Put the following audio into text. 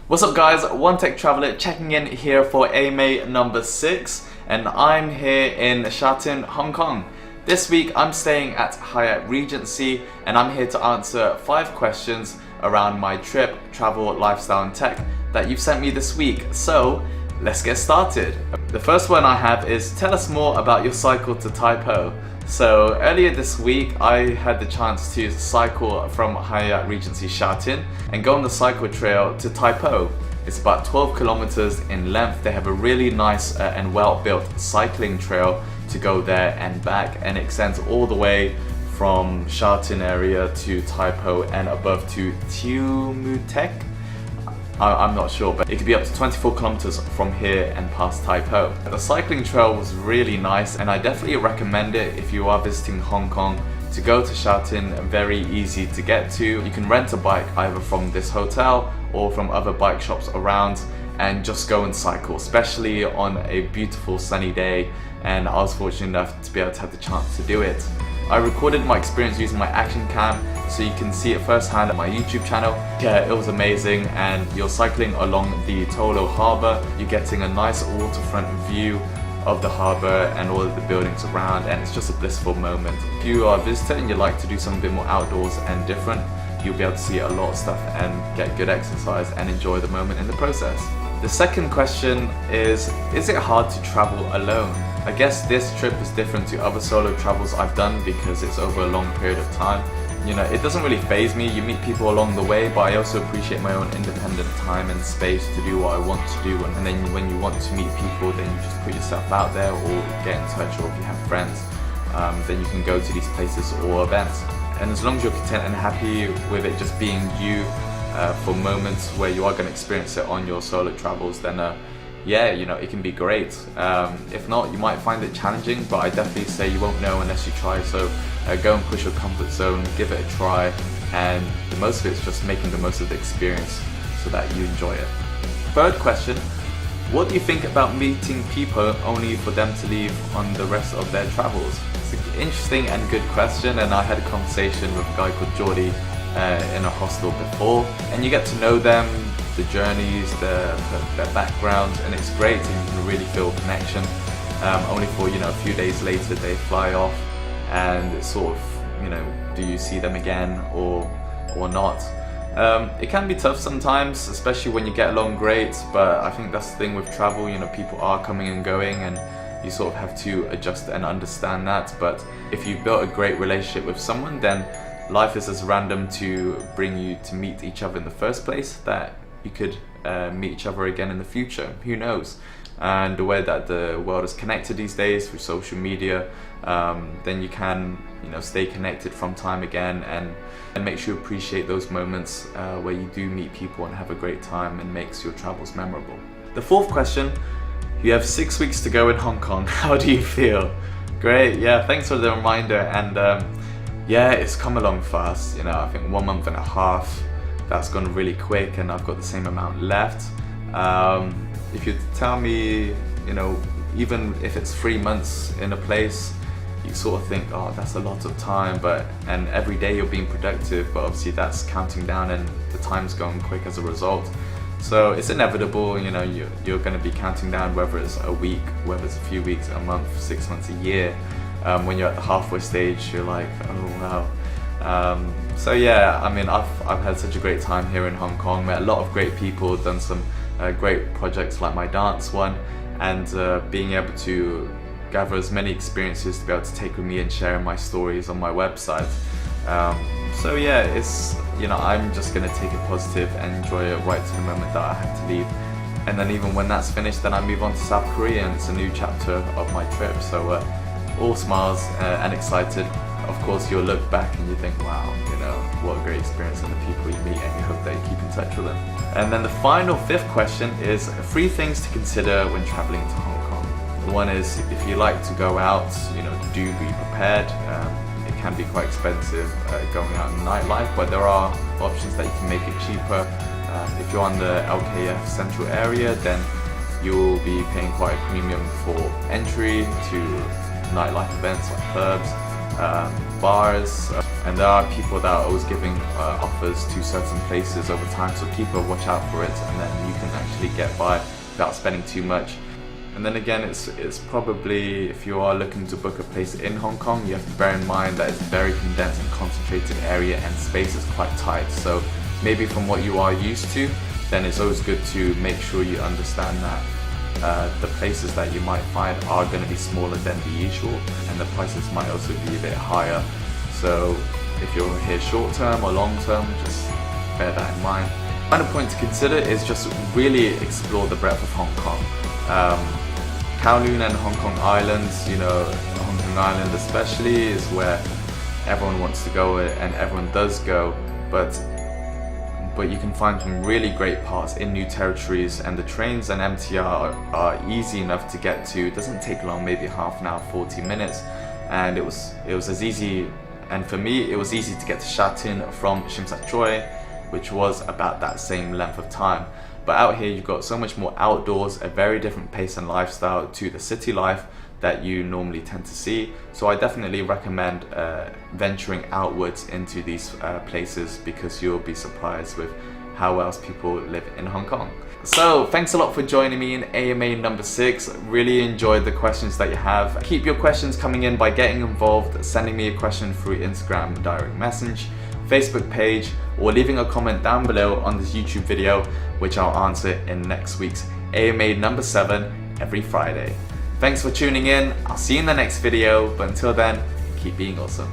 What's up guys, One Tech Traveler checking in here for AMA number 6 and I'm here in Sha Tin, Hong Kong. This week I'm staying at Hyatt Regency and I'm here to answer 5 questions around my trip, travel, lifestyle and tech that you've sent me this week. So let's get started. The first one I have is tell us more about your cycle to Tai Po. So earlier this week I had the chance to cycle from Hyatt Regency Sha Tin and go on the cycle trail to Tai Po. It's about 12 kilometers in length. They have a really nice and well-built cycling trail to go there and back, and it extends all the way from Sha Tin area to Tai Po and above to Tiu Mu Tek. I'm not sure, but it could be up to 24 kilometers from here and past Tai Po. The cycling trail was really nice and I definitely recommend it if you are visiting Hong Kong to go to Sha Tin. Very easy to get to. You can rent a bike either from this hotel or from other bike shops around and just go and cycle, especially on a beautiful sunny day, and I was fortunate enough to be able to have the chance to do it. I recorded my experience using my action cam so you can see it firsthand at my YouTube channel. Yeah, it was amazing, and you're cycling along the Tolo harbour. You're getting a nice waterfront view of the harbour and all of the buildings around, and it's just a blissful moment. If you are a visitor and you like to do something a bit more outdoors and different, you'll be able to see a lot of stuff and get good exercise and enjoy the moment in the process. The second question is it hard to travel alone? I guess this trip is different to other solo travels I've done because it's over a long period of time. You know, it doesn't really faze me. You meet people along the way, but I also appreciate my own independent time and space to do what I want to do. And then when you want to meet people, then you just put yourself out there or get in touch, or if you have friends, then you can go to these places or events. And as long as you're content and happy with it just being you for moments where you are going to experience it on your solo travels, then yeah, you know, it can be great. If not, you might find it challenging, but I definitely say you won't know unless you try. So go and push your comfort zone, give it a try, and the most of it is just making the most of the experience so that you enjoy it. Third question, what do you think about meeting people only for them to leave on the rest of their travels? It's an interesting and good question, and I had a conversation with a guy called Geordie in a hostel before, and you get to know them, the journeys, their backgrounds, and it's great, and you can really feel a connection. Only for, you know, a few days later they fly off, and it's sort of, you know, do you see them again or not? It can be tough sometimes, especially when you get along great, but I think that's the thing with travel, you know, people are coming and going and you sort of have to adjust and understand that. But if you've built a great relationship with someone, then life is as random to bring you to meet each other in the first place that you could meet each other again in the future. Who knows? And the way that the world is connected these days through social media, then you can, you know, stay connected from time again and make sure you appreciate those moments where you do meet people and have a great time and makes your travels memorable. The fourth question, you have 6 weeks to go in Hong Kong. How do you feel? Great, yeah, thanks for the reminder. And yeah, it's come along fast. You know, I think 1 month and a half, that's gone really quick, and I've got the same amount left. If you tell me, you know, even if it's 3 months in a place, you sort of think, oh, that's a lot of time, and every day you're being productive, but obviously that's counting down and the time's going quick as a result. So it's inevitable, you know, you're going to be counting down, whether it's a week, whether it's a few weeks, a month, 6 months, a year. When you're at the halfway stage, you're like, oh wow. So yeah, I mean, I've had such a great time here in Hong Kong, met a lot of great people, done some great projects like my dance one, and being able to gather as many experiences to be able to take with me and share my stories on my website. So yeah, it's, you know, I'm just gonna take it positive and enjoy it right to the moment that I have to leave. And then even when that's finished, then I move on to South Korea, and it's a new chapter of my trip. So all smiles and excited. Of course, you'll look back and you think, wow, you know, what a great experience, and the people you meet, and you hope that you keep in touch with them. And then the final 5th question is 3 things to consider when traveling to Hong Kong. One is, if you like to go out, you know, do be prepared. It can be quite expensive going out in nightlife, but there are options that you can make it cheaper. If you're on the LKF central area, then you'll be paying quite a premium for entry to nightlife events like clubs. bars, and there are people that are always giving offers to certain places over time, so keep a watch out for it, and then you can actually get by without spending too much. And then again, it's probably, if you are looking to book a place in Hong Kong, you have to bear in mind that it's a very condensed and concentrated area and space is quite tight. So maybe from what you are used to, then it's always good to make sure you understand that the places that you might find are going to be smaller than the usual, and the prices might also be a bit higher. So if you're here short term or long term, just bear that in mind. Final point to consider is just really explore the breadth of Hong Kong. Kowloon and Hong Kong Islands, Hong Kong Island especially, is where everyone wants to go and everyone does go, but you can find some really great parts in new territories, and the trains and MTR are easy enough to get to. It doesn't take long, maybe half an hour, 40 minutes, and it was as easy, and for me it was easy to get to Sha Tin from Tsim Sha Tsui, which was about that same length of time. But out here you've got so much more outdoors, a very different pace and lifestyle to the city life that you normally tend to see. So I definitely recommend venturing outwards into these places, because you'll be surprised with how else people live in Hong Kong. So thanks a lot for joining me in AMA number 6. Really enjoyed the questions that you have. Keep your questions coming in by getting involved, sending me a question through Instagram direct message, Facebook page, or leaving a comment down below on this YouTube video, which I'll answer in next week's AMA number 7 every Friday. Thanks for tuning in. I'll see you in the next video, but until then, keep being awesome.